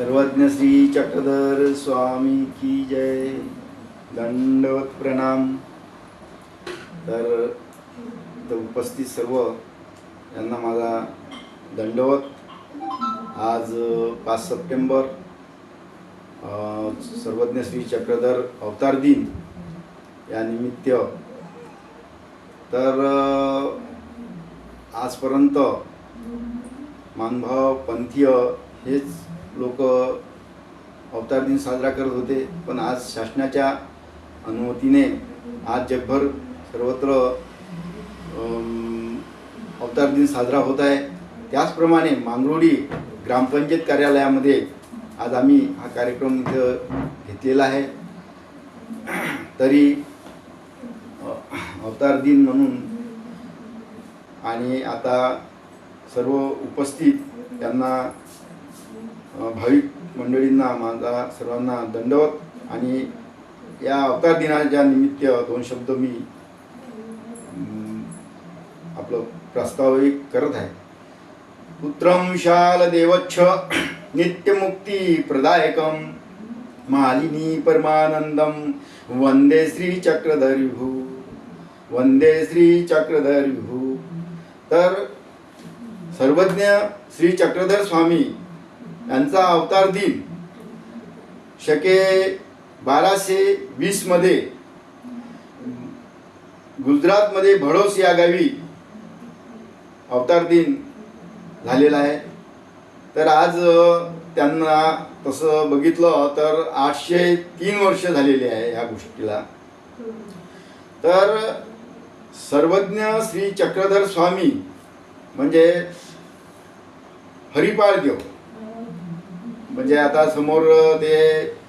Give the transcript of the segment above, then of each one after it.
सर्वज्ञ श्री चक्रधर स्वामी की जय। दंडवत प्रणाम। तर उपस्थित सर्व यांना माझा दंडवत। आज 5 सप्टेंबर सर्वज्ञ श्री चक्रधर अवतार दिन या निमित्त तर आजपर्यंत मानभाव पंथीय हेच लोक अवतार दिन साजरा करत होते, पण आज शासनाच्या अनुमतीने आज जगभर सर्वत्र अवतार दिन साजरा होत आहे। त्याचप्रमाणे मांगरोळी ग्रामपंचायत कार्यालयामध्ये आज आम्ही हा कार्यक्रम इथं घेतलेला आहे। तरी अवतार दिन म्हणून आणि आता सर्व उपस्थित त्यांना भाविक मंडळींना माझा सर्वांना दंडवत। आणि या अवतार दिनाच्या निमित्त 2 शब्द मी आपलं प्रास्ताविक करत आहे। पुत्रं शाल देवच्छ नित्यमुक्ती प्रदायकं मालिनी परमानंदं वंदे श्री चक्रधर विभू, वंदे श्री चक्रधर विभू। तर सर्वज्ञ श्री चक्रधर स्वामी यांचा अवतार दिन शके 1220 मध्ये गुजरातमध्ये भडोस या गावी अवतार दिन झालेला आहे। तर आज त्यांना तसं बघितलं तर 803 वर्ष झालेले आहे या गोष्टीला। तर सर्वज्ञ श्री चक्रधर स्वामी म्हणजे हरिपाळ देव, म्हणजे आता समोर ते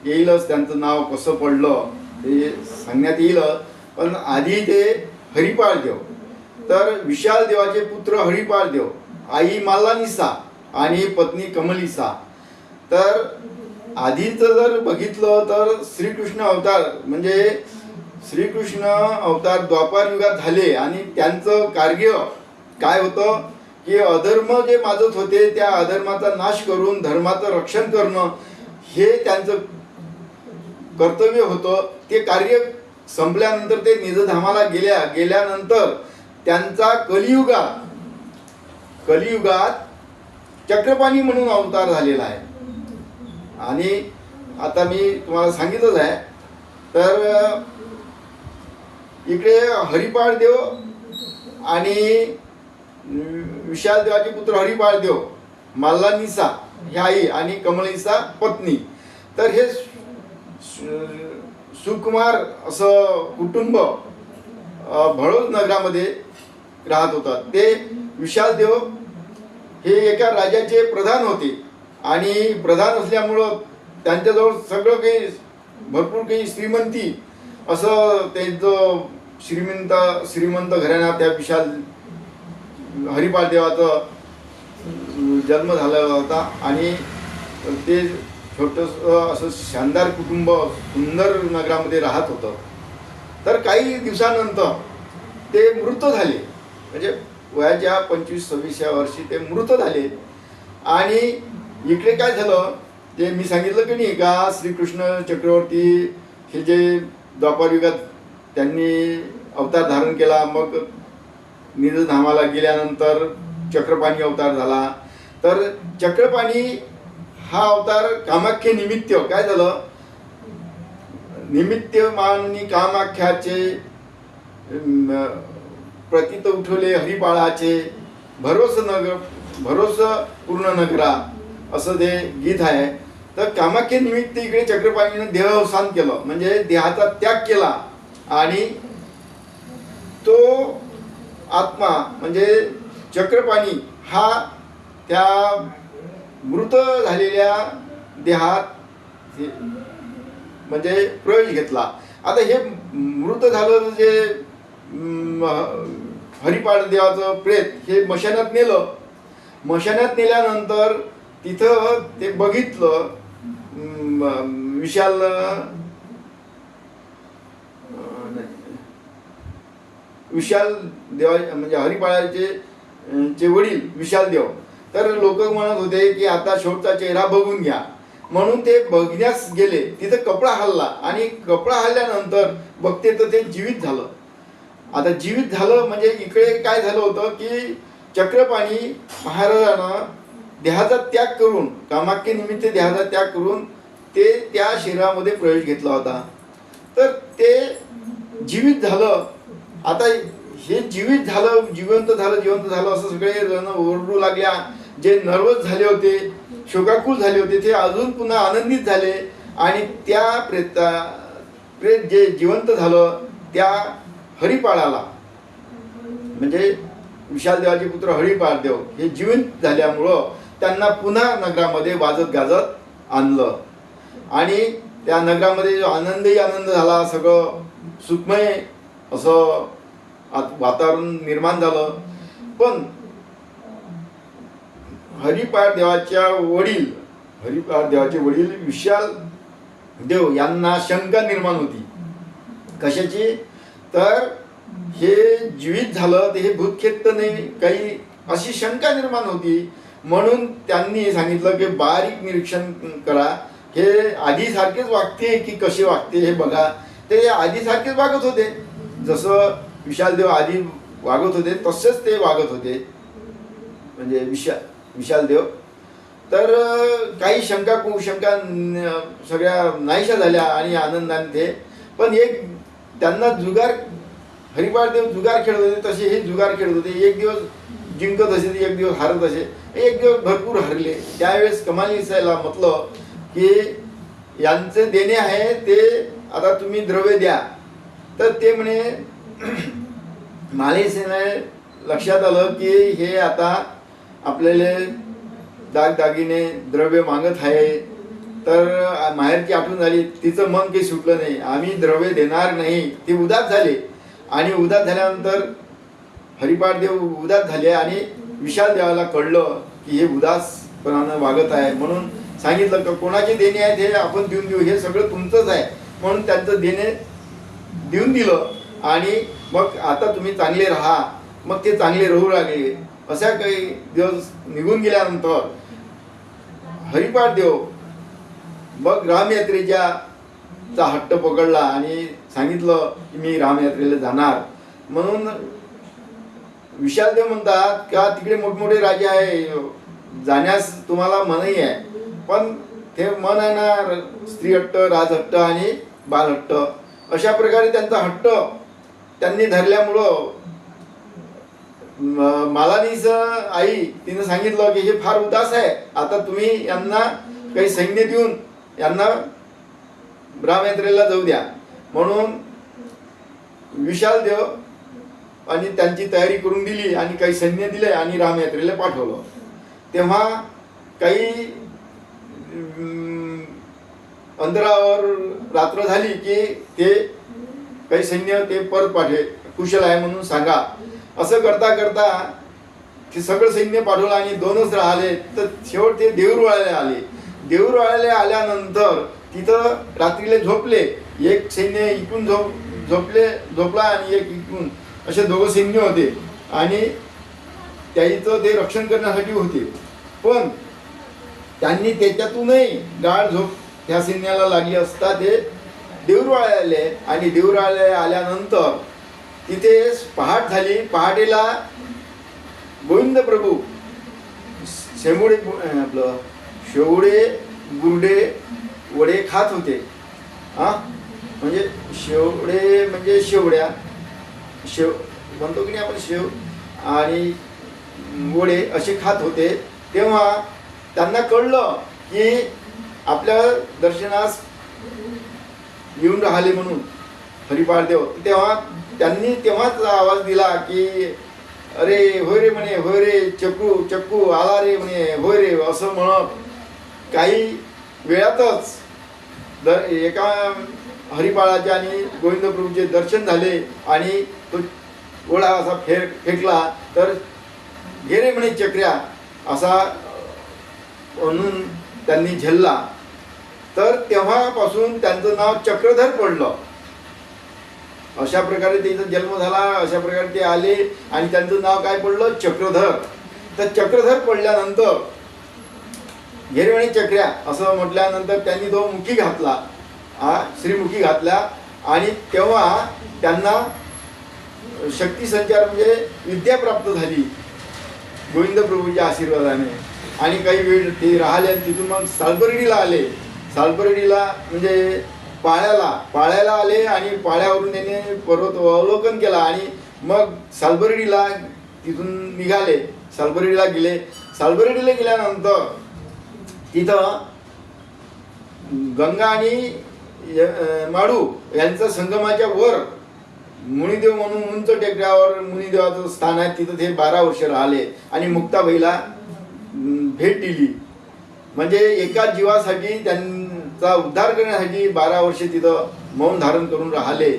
येईलच, त्यांचं नाव कसं पडलं ते सांगण्यात येईल, पण आधी ते हरिपाळ देव। तर विशाल देवाचे पुत्र हरिपाळ देव, आई माल्लानिसा आणि पत्नी कमलिसा। तर आधीचं जर बघितलं तर श्रीकृष्ण अवतार म्हणजे श्रीकृष्ण अवतार द्वापार युगात झाले आणि त्यांचं कार्य काय होतं की अधर्म जे माजत होते त्या अधर्माचा नाश करून धर्माचं रक्षण करणं हे त्यांचं कर्तव्य होतं। ते कार्य संपल्यानंतर ते निजधामाला गेल्यानंतर त्यांचा कलियुगात चक्रपाणी म्हणून अवतार झालेला आहे। आणि आता मी तुम्हाला सांगितलंच आहे। तर इकडे हरिपाळ देव आणि विशाल देवाचे पुत्र हरिपाळ देव, माल्लानिसा ही आई आणि कमलिसा पत्नी। तर हे सुकुमार असं कुटुंब भडोस नगरामध्ये राहत होतात। ते विशाल देव हे एका राजाचे प्रधान होते आणि प्रधान असल्यामुळं त्यांच्याजवळ सगळं काही भरपूर काही श्रीमंती असं त्यांचं श्रीमंत घराण्यात त्या विशाल हरिपाळ देवाचा जन्म झाला होता। आणि ते छोटंसं असं शानदार कुटुंब सुंदर नगरामध्ये राहत होतं। तर काही दिवसानंतर ते मृत झाले, म्हणजे वयाच्या 25-26 वर्षी ते मृत झाले। आणि इकडे काय झालं ते मी सांगितलं की नाही का, श्रीकृष्ण चक्रवर्ती हे जे द्वापार युगात त्यांनी अवतार धारण केला, मग निजधामाला गेल्यानंतर चक्रपाणी अवतार झाला। तर चक्रपाणी हा अवतार कामाख्ये निमित्त काय झालं, निमित्त माननी कामाख्याचे प्रतीत उठवले हरिपाळाचे भरोस पूर्ण नगरा असं ते गीत आहे। तर कामाख्ये निमित्त इकडे चक्रपाणीने देहावसान केलं, म्हणजे देहाचा त्याग केला आणि तो आत्मा म्हणजे चक्रपाणी हा त्या मृत झालेल्या देहात म्हणजे प्रवेश घेतला। आता हे मृत झालं जे हरिपाळ देवाचं प्रेत हे मशानात नेलं। मशानात नेल्यानंतर तिथं ते बघितलं विशाल देवा म्हणजे हरिपाळाचे वडील विशाल देव। तर लोक म्हणत होते की आता शेवटचा चेहरा बघून घ्या। म्हणून ते बघण्यास गेले. तिथं कपडा हल्ला आणि कपडा हल्ल्यानंतर बघते तर ते जीवित झालं. आता जीवित झालं म्हणजे इकडे काय झालं होतं की चक्रपाणी महाराजानं देहाचा त्याग करून, कामाख्येनिमित्त देहाचा त्याग करून ते त्या शरीरामध्ये प्रवेश घेतला होता. तर ते जीवित झालं. आता हे जीवित झालं, जिवंत झालं असं सगळे जण ओरडू लागल्या. जे नर्वस झाले होते, शोकाकुल झाले होते, ते अजून पुन्हा आनंदित झाले. आणि त्या प्रेत जे जिवंत झालं त्या हरिपाळाला, म्हणजे विशालदेवाचे पुत्र हरिपाळदेव हे जिवंत झाल्यामुळं त्यांना पुन्हा नगरामध्ये वाजत गाजत आणलं. आणि त्या नगरामध्ये जो आनंदही आनंद झाला, सगळं सुखमय असं वातावरण निर्माण झालं. पण हरिपाळ देवाचे वडील विशाल देव यांना शंका निर्माण होती. कशाची? तर हे जीवित झालं ते हे भूतखेत तर नाही, काही अशी शंका निर्माण होती. म्हणून त्यांनी सांगितलं की बारीक निरीक्षण करा, हे आधीसारखेच वागते की कसे वागते हे बघा. ते आधीसारखेच वागत होते, जसं विशालदेव आधी वागत होते तसेच ते वागत होते, म्हणजे विशालदेव. तर काही शंका कुशंका सगळ्या नाहीशा झाल्या आणि आनंदाने ते. पण एक त्यांना हरिपाळदेव जुगार खेळत होते, तसे हे जुगार खेळत होते. एक दिवस जिंकत असे, एक दिवस हारत असे, एक दिवस भरपूर हरले. त्यावेळेस कमाली दिसायला म्हटलं की यांचे देणे आहे ते आता तुम्ही द्रव्य द्या. तर ते म्हणे मालिसेने लक्षात आलं की हे आता आपल्याला दागदागिने द्रव्य मागत आहे. तर माहेरची आठवण झाली, तिचं मन काही सुटलं नाही, आम्ही द्रव्य देणार नाही. ते उदास झाले. आणि उदास झाल्यानंतर हरिपाळदेव उदास झाले आणि विशाल देवाला कळलं की हे उदासपणानं वागत आहे. म्हणून सांगितलं की कोणाचे देणे आहेत हे आपण देऊन देऊ, हे सगळं तुमचंच आहे. म्हणून त्यांचं देणे देऊन दिलं. आणि मग आता तुम्ही चांगले राहा. मग ते चांगले राहू लागले. अशा काही दिवस निघून गेल्यानंतर हरिपाळदेव मग रामयात्रेचा हट्ट पकडला आणि सांगितलं की मी रामयात्रेला जाणार. म्हणून विशालदेव म्हणतात का तिकडे मोठमोठे राजे आहे, जाण्यास तुम्हाला मनही आहे, पण ते मन आहे ना स्त्री हट्ट, राजहट्ट आणि बालहट्ट, अशा प्रकारे त्यांचा हट्ट त्यांनी धरल्यामुळं मालानीच आई तिने सांगितलं की हे फार उदास आहे, आता तुम्ही यांना काही सैन्य देऊन यांना रामयात्रेला जाऊ द्या. म्हणून विशालदेव आणि त्यांची तयारी करून दिली आणि काही सैन्य दिले आणि रामयात्रेला पाठवलं. तेव्हा काही अंतरावर रात्र झाली की ते काही सैन्य ते परत पाठवे, कुशल आहे म्हणून सांगा. असं करता करता ते सगळं सैन्य पाठवलं आणि दोनच राहिले. तर शेवट ते देऊरवाड्याला आले. देऊरवाड्याला आल्यानंतर तिथं रात्रीला झोपले. एक सैन्य इकडून झोपला आणि एक इकडून, असे दोघं सैन्य होते आणि त्याचं ते रक्षण करण्यासाठी होते. पण त्यांनी त्याच्यातूनही गाढ झोप त्या सैन्याला लागली असता ते देऊरवाड्याला आले. आणि देऊरवाड्याला आल्यानंतर तिथे पहाट झाली. पहाटेला गोविंद प्रभू शेवडे गुरडे वडे खात होते. म्हणजे शेवडे म्हणजे शेवड्या, शेव म्हणतो की नाही आपण, शेव आणि वडे असे खात होते. तेव्हा त्यांना कळलं की आपल्या दर्शनास येऊन राहिले म्हणून हरिपाळदेव. तेव्हा त्यांनी तेव्हाच आवाज दिला की अरे होय रे म्हणे, होय रे चक्कू चक्कू आला रे म्हणे, होय रे, असं म्हणत काही वेळातच एका हरिपाळाचे आणि गोविंद प्रभूचे दर्शन झाले आणि तो गोळा असा फेकला तर गेरे म्हणे चक्र्या असा म्हणून त्यांनी झेलला. तर तेव्हापासून त्यांचं नाव चक्रधर पडलं. अशा प्रकारे त्यांचा जन्म झाला. अशा प्रकारे ते आले आणि त्यांचं नाव काय पडलं? चक्रधर. तर चक्रधर पडल्यानंतर घेरवणी चक्र्या असं म्हटल्यानंतर त्यांनी तो मुखी घातला, श्रीमुखी घातला. आणि तेव्हा त्यांना शक्ती संचार म्हणजे विद्या प्राप्त झाली गोविंद प्रभूच्या आशीर्वादाने. आणि काही वेळ ते राहिले आणि तिथून मग सालबर्डीला आले. सालबर्डीला म्हणजे पाळ्याला आले आणि पाळ्यावरून त्याने पर्वत अवलोकन केला आणि मग सालबर्डीला तिथून निघाले, सालबर्डीला गेले. सालबर्डीला गेल्यानंतर तिथं गंगा आणि माडू यांचा संगमाच्या वर मुनिदेव म्हणून उंच टेकड्यावर मुनिदेवाचं स्थान आहे. तिथं ते 12 वर्ष राहिले आणि मुक्ताबाईला भेट दिली. म्हणजे एका जीवासाठी त्यांचा उद्धार करण्यासाठी 12 वर्ष तिथं मौन धारण करून राहिले.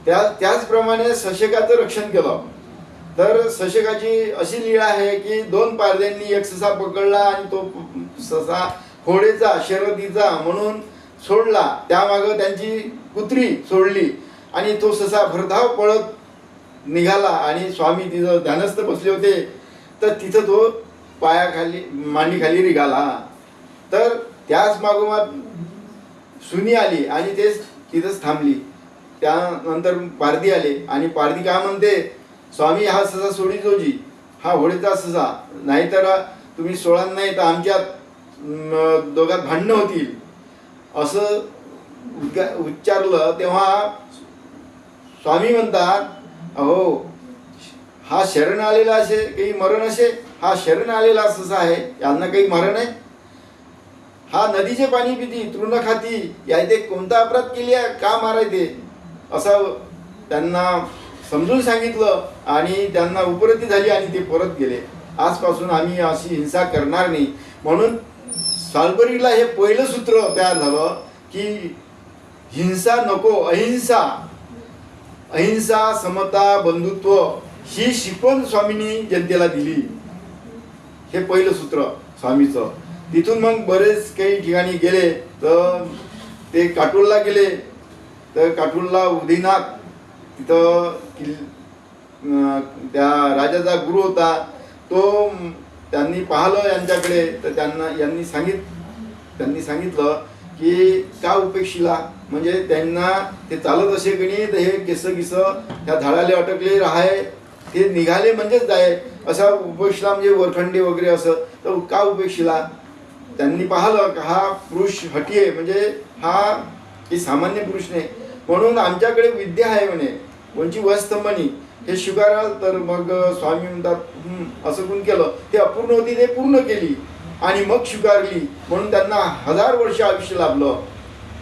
त्याचप्रमाणे सशेकाचं रक्षण केलं. तर सशेकाची अशी लीळा आहे की 2 पारद्यांनी एक ससा पकडला आणि तो ससा होडेचा शर्यतीचा म्हणून सोडला. त्यामागं त्यांची कुत्री सोडली आणि तो ससा भरधाव पळत निघाला आणि स्वामी तिथं ध्यानस्थ बसले होते. तर तिथं तो पायाखाली मांडीखाली निघाला. तर त्याच मागोमाग सुनी आली आणि ते तिथंच थांबली. त्यानंतर पारधी आले आणि पारधी काय म्हणते, स्वामी हा ससा सोडी जोजी, हा होळीचा ससा, नाहीतर तुम्ही सोडाल नाही तर आमच्यात दोघात भांडणं होतील असं उच्चारलं. तेव्हा स्वामी म्हणतात, अहो हा शरण आलेला असे काही मरण असे, हा शरण आलेला ससा आहे, यांना काही मरण आहे. हा नदीचे पाणी पिती, तृण खाती, या ते कोणता अपराध केली आहे, का मारायचे असं त्यांना समजून सांगितलं आणि त्यांना उपरती झाली आणि ते परत गेले. आजपासून आम्ही अशी हिंसा करणार नाही. म्हणून सालबर्डीला हे पहिलं सूत्र तयार झालं की हिंसा नको, अहिंसा, अहिंसा, समता, बंधुत्व ही शिकवण स्वामींनी जनतेला दिली. हे पहिलं सूत्र स्वामीचं. तिथून मग बरेच काही ठिकाणी गेले. तर ते काटोलला गेले. तर काटोलला उदयनाथ तिथं त्या राजाचा गुरु होता. तो त्यांनी पाहिलं यांच्याकडे. तर यांनी सांगितलं की का उपेक्षिला, म्हणजे त्यांना ते चालत असे की नाही तर हे केस त्या झाडाला अटकले राहाय, ते निघाले म्हणजेच जाय असा उपेक्षिला, म्हणजे वरखंडे वगैरे असं. तर का उपेक्षिला, त्यांनी पाहिलं का हा पुरुष हटी आहे, म्हणजे हा सामान्य पुरुष नाही. म्हणून आमच्याकडे विद्या आहे म्हणे, कोणची वस्तंभनी, हे स्वीकाराल. तर मग स्वामी म्हणतात असं कोण केलं, ते अपूर्ण होती ते पूर्ण केली आणि मग स्वीकारली. म्हणून त्यांना 1000 वर्ष आयुष्य लाभलं.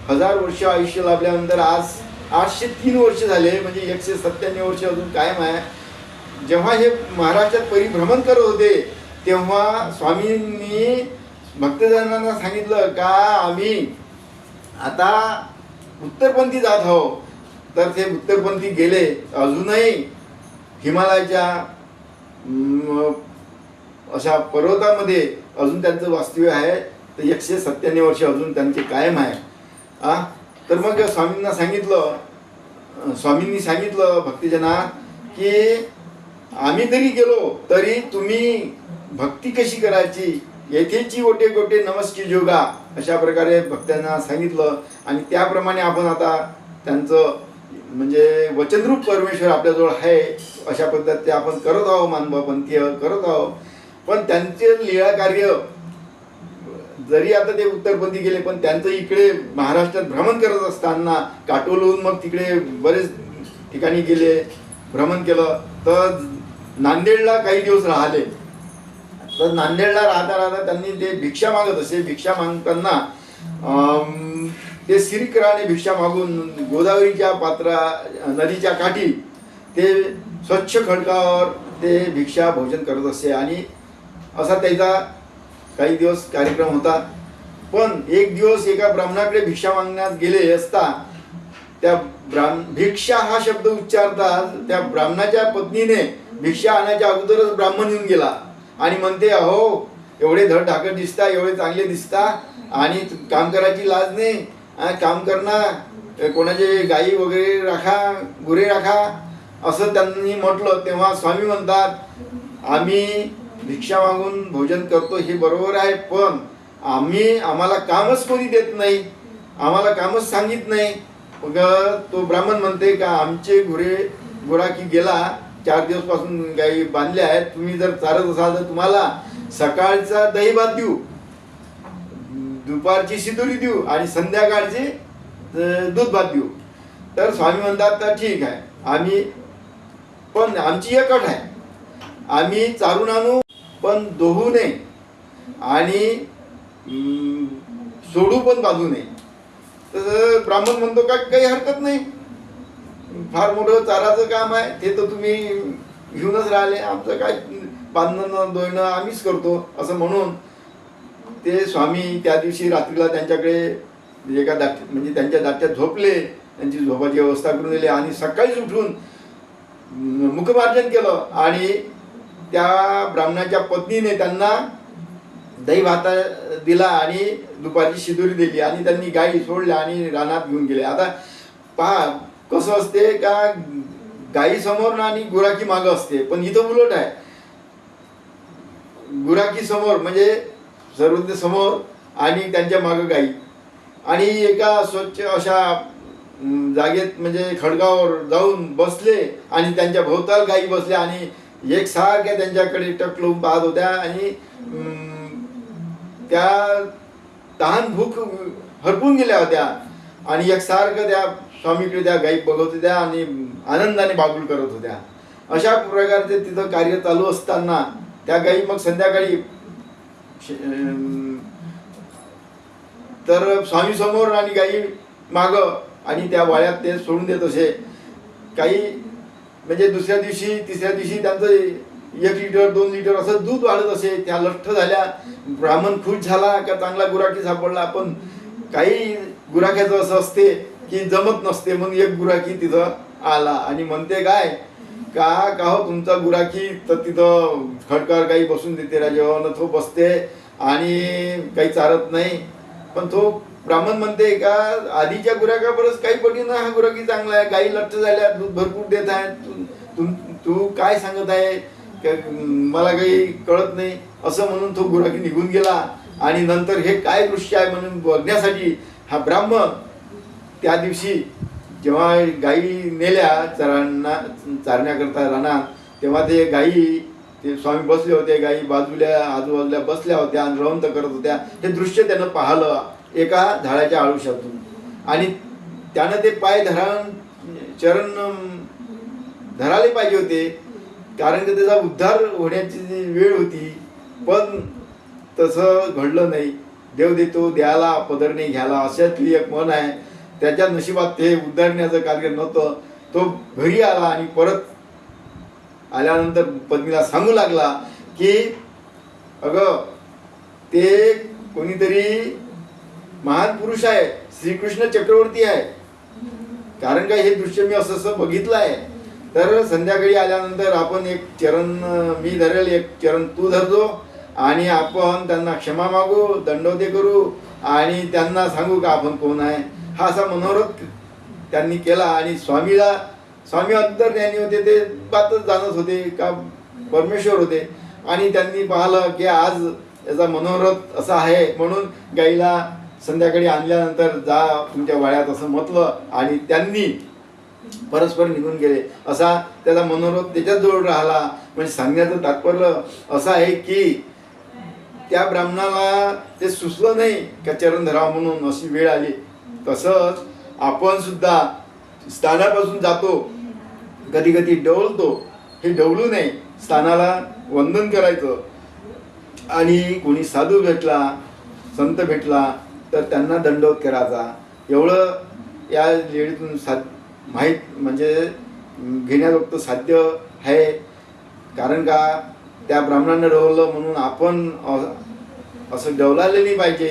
1000 वर्ष आयुष्य लाभल्यानंतर आज 803 वर्ष झाले, म्हणजे 197 वर्ष अजून कायम आहे. जेव्हा हे महाराष्ट्रात परिभ्रमण करत होते तेव्हा स्वामींनी भक्तजनांना सांगितलं का आम्ही आता उत्तरपंथी जात आहोत. तर ते उत्तरपंथी गेले. अजूनही हिमालयाच्या अशा पर्वतामध्ये अजून त्यांचं वास्तव्य आहे. तर 197 वर्ष अजून त्यांचे कायम आहे. तर मग स्वामींनी सांगितलं भक्तजना की आम्ही जरी गेलो तरी तुम्ही भक्ती कशी करायची, येथेची गोटे गोटे नमस्की जोगा, अशा प्रकारे भक्तांना सांगितलं. आणि त्याप्रमाणे आपण आता त्यांचं म्हणजे वचनरूप परमेश्वर आपल्याजवळ आहे अशा पद्धतीने आपण करत आहोत, मानवपंथीय करत आहोत. पण त्यांचे लीळा कार्य जरी आता ते उत्तरपंथी गेले पण त्यांचं इकडे महाराष्ट्रात भ्रमण करत असताना काटोलहून मग तिकडे बरेच ठिकाणी गेले, भ्रमण केलं. तर नांदेडला काही दिवस राहिले. तर नांदेडला राहता त्यांनी ते भिक्षा मागत असे. भिक्षा मागताना ते सिरिकराने भिक्षा मागून गोदावरीच्या नदीच्या काठी ते स्वच्छ खडकावर ते भिक्षा भोजन करत असे. आणि असा त्याचा काही दिवस कार्यक्रम होता. पण एक दिवस एका ब्राह्मणाकडे भिक्षा मागण्यास गेले असता त्या भिक्षा हा शब्द उच्चारतात त्या ब्राह्मणाच्या पत्नीने भिक्षा आणायच्या अगोदरच ब्राह्मण येऊन गेला आणि म्हणते, अहो एवढे धड ढाकट दिसता, एवढे चांगले दिसता आणि काम करायची लाज नाही, काम करणार, कोणाचे गाई वगैरे राखा, गुरे राखा असं त्यांनी म्हटलं. तेव्हा स्वामी म्हणतात, आम्ही भिक्षा मागून भोजन करतो हे बरोबर आहे, पण आम्हाला कामच कोणी देत नाही, आम्हाला कामच सांगित नाही. मग तो ब्राह्मण म्हणते का आमचे गुराखी गेला 4 दिवस पासून गाई बांधल्या आहेत, तुम्ही जर चारत असाल तर तुम्हाला सकाळचा दही भात देऊ, दुपारची शिदोरी देऊ आणि संध्याकाळची दूध भात देऊ. तर स्वामी म्हणतात तर ठीक आहे, आम्ही पण आमची एक अट आहे, आम्ही चारून आणू पण दोहू नये आणि सोडू पण बांधू नये. तर ब्राह्मण म्हणतो का काही हरकत नाही, फार मोठं चाराचं काम आहे ते तर तुम्ही घेऊनच राहिले, आमचं काय बांधणं दोयणं आम्हीच करतो असं म्हणून ते स्वामी त्या दिवशी रात्रीला त्यांच्याकडे एका म्हणजे त्यांच्या दाट्यात झोपले, त्यांची झोपाची व्यवस्था करून दिली आणि सकाळीच उठून मुखमार्जन केलं आणि त्या ब्राह्मणाच्या पत्नीने त्यांना दही भात दिला आणि दुपारची शिदोरी दिली आणि त्यांनी गाई सोडल्या आणि रानात घेऊन गेले. आता पहा कसं असते का गाई समोर ना आणि गुराखी मागं असते, पण इथं उलट आहे, गुराखी समोर म्हणजे सर्व समोर आणि त्यांच्या मागं गाई. आणि एका स्वच्छ अशा जागेत म्हणजे खडगावर जाऊन बसले आणि त्यांच्या भोवताल गाई बसल्या आणि एकसारख्या त्यांच्याकडे टक लावून पाहत होत्या आणि त्या तहान भूक हरपून गेल्या होत्या आणि एकसारखं त्या स्वामीकडे त्या गाई बघत होत्या आणि आनंदाने बागुल करत होत्या. अशा प्रकारचे तिथं कार्य चालू असताना त्या गाई मग संध्याकाळी तर स्वामी समोर आणि गाई मागं आणि त्या वाळ्यात ते सोडून देत असे. काही म्हणजे दुसऱ्या दिवशी तिसऱ्या दिवशी त्यांचं 1 लिटर 2 लिटर असं दूध वाढत असे. त्या लठ्ठ झाल्या, ब्राह्मण खुश झाला का चांगला गुराखी सापडला. पण काही गुराख्याचं असं असते की जमत नसते, म्हणून एक गुराखी तिथं आला आणि म्हणते काय का हो तुमचा गुराखी तर तिथं खडकार काही बसून देते राजेवान, तो बसते आणि काही चारत नाही. पण तो ब्राह्मण म्हणते का आधीच्या गुराखा बरंच काही पटी ना, हा गुराखी चांगला आहे, गाई लठ्ठ झाल्या, दूध भरपूर देत आहे, तू काय सांगत आहे मला काही कळत नाही असं म्हणून तो गुराखी निघून गेला. आणि नंतर हे काय दृश्य आहे म्हणून बघण्यासाठी हा ब्राह्मण त्या दिवशी जेव्हा गाई नेल्या चारण्याकरता रानात, तेव्हा ते गाई ते स्वामी बसले होते, गाई आजूबाजूला बसल्या होत्या आणि रवंत करत होत्या. हे दृश्य त्यानं पाहिलं एका झाडाच्या आळुशातून आणि त्यानं ते पाय चरण धरायला पाहिजे होते, कारण की त्याचा उद्धार होण्याची वेळ होती. पण तसं घडलं नाही. देव देतो द्यायला पदरने घ्यायला, अशातली एक मन आहे. त्याच्या नशिबात ते उद्धारण्याचं कार्य नव्हतं. तो घरी आला आणि परत आल्यानंतर पत्नीला सांगू लागला की अगं ते कोणीतरी महान पुरुष आहे, श्रीकृष्ण चक्रवर्ती आहे, कारण का हे दृश्य मी असं बघितलं आहे. तर संध्याकाळी आल्यानंतर आपण एक चरण मी धरेल, एक चरण तू धरतो आणि आपण त्यांना क्षमा मागू, दंडवते करू आणि त्यांना सांगू का आपण कोण आहे. हा असा मनोरथ त्यांनी केला आणि स्वामी अंतर्ज्ञानी होते, ते बातच जाणत होते का परमेश्वर होते. आणि त्यांनी पाहिलं की आज याचा मनोरथ असा आहे, म्हणून गाईला संध्याकाळी आणल्यानंतर जा तुमच्या वाड्यात असं म्हटलं आणि त्यांनी परस्पर निघून गेले. असा त्याचा मनोरथ त्याच्याजवळ राहिला. म्हणजे सांगण्याचं तात्पर्य असं आहे की त्या ब्राह्मणाला ते सुचलं नाही का चरण धरावं म्हणून, अशी वेळ आली. तसंच आपण सुद्धा स्थानापासून जातो, कधी कधी डवलतो, हे डवलू नये, स्थानाला वंदन करायचं. आणि कोणी साधू भेटला, संत भेटला तर त्यांना दंडवत करायचा. एवढं या लेडीतून माहीत म्हणजे घेण्याजोगतं साध्य आहे. कारण का त्या ब्राह्मणांना डवलं म्हणून आपण असं डवलायला नाही पाहिजे.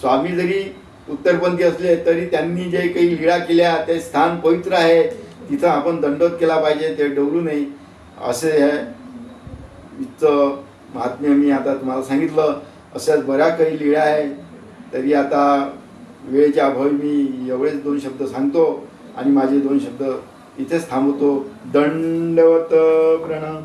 स्वामी जरी उत्तरपंथी असले तरी त्यांनी जे काही लीळा केल्या ते स्थान पवित्र आहे, तिथं आपण दंडवत केला पाहिजे, ते डवलू नाही. असे आहे इथं महात्म्य मी आता तुम्हाला सांगितलं. अशाच बऱ्या काही लीळा आहे. तरी आता वेळेच्या अभावी मी एवढेच 2 शब्द सांगतो आणि माझे 2 शब्द इथेच थांबवतो. दंडवत प्रणाम.